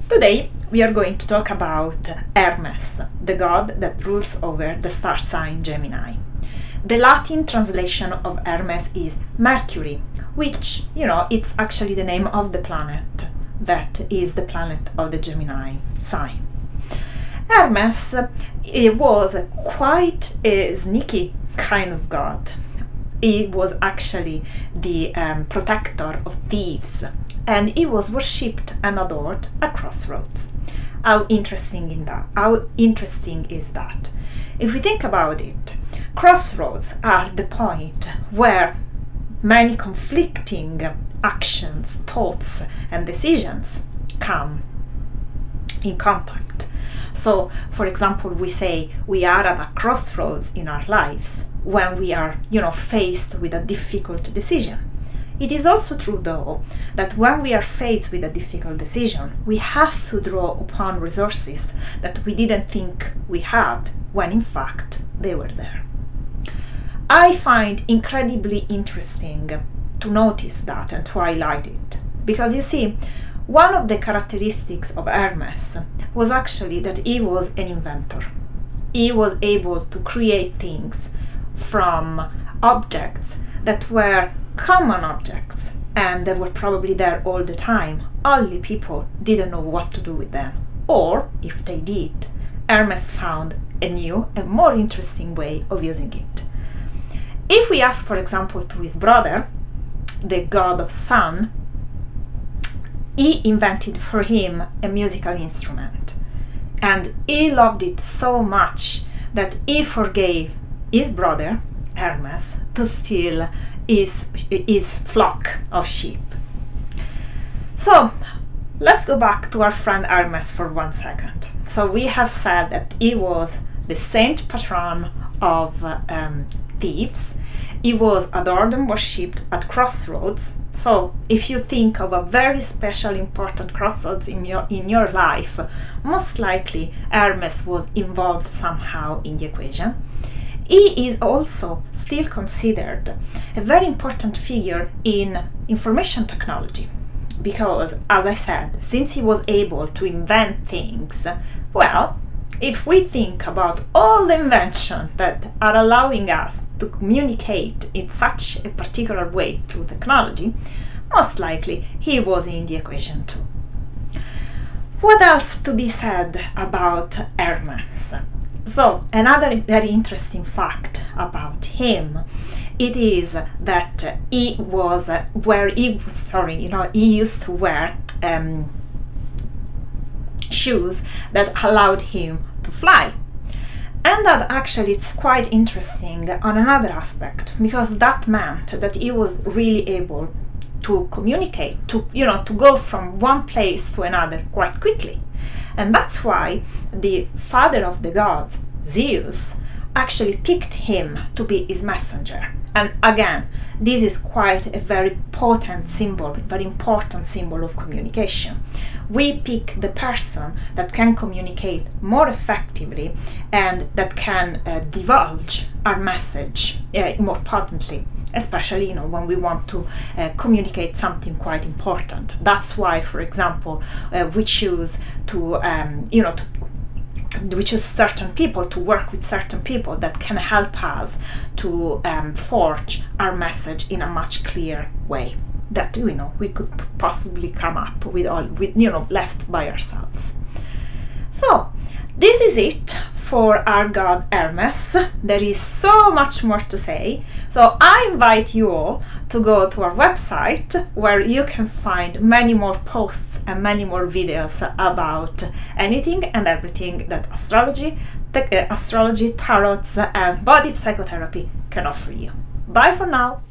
Today we are going to talk about Hermes, the god that rules over the star sign Gemini. The Latin translation of Hermes is Mercury, which, it's actually the name of the planet that is the planet of the Gemini sign. Hermes was quite a sneaky kind of god. He was actually the protector of thieves, and he was worshipped and adored at crossroads. How interesting is that? If we think about it, crossroads are the point where many conflicting actions, thoughts, and decisions come in contact. So, for example, we say we are at a crossroads in our lives when we are, faced with a difficult decision. It is also true, though, that when we are faced with a difficult decision, we have to draw upon resources that we didn't think we had when in fact they were there. I find incredibly interesting to notice that and to highlight it, because you see, one of the characteristics of Hermes was actually that he was an inventor. He was able to create things from objects that were common objects and they were probably there all the time. Only people didn't know what to do with them. Or, if they did, Hermes found a new and more interesting way of using it. If we ask, for example, to his brother, the god of sun, he invented for him a musical instrument, and he loved it so much that he forgave his brother Hermes to steal his flock of sheep. So let's go back to our friend Hermes for 1 second. So we have said that he was the saint patron of thieves. He was adored and worshipped at crossroads. So if you think of a very special, important crossroads in your life, most likely Hermes was involved somehow in the equation. He is also still considered a very important figure in information technology because, as I said, since he was able to invent things, well, if we think about all the inventions that are allowing us to communicate in such a particular way through technology, most likely he was in the equation too. What else to be said about Hermes? So, another very interesting fact about him, it is that he used to wear shoes that allowed him to fly. And that actually it's quite interesting on another aspect, because that meant that he was really able to communicate, to go from one place to another quite quickly. And that's why the father of the gods, Zeus, actually picked him to be his messenger. And again, this is quite a very potent symbol, very important symbol of communication. We pick the person that can communicate more effectively and that can divulge our message more potently, especially when we want to communicate something quite important. That's why, for example, we choose we choose certain people, to work with certain people that can help us to forge our message in a much clearer way that we could possibly come up with left by ourselves. So this is it for our god Hermes. There is so much more to say, so I invite you all to go to our website where you can find many more posts and many more videos about anything and everything that astrology, tarots, and body psychotherapy can offer you. Bye for now.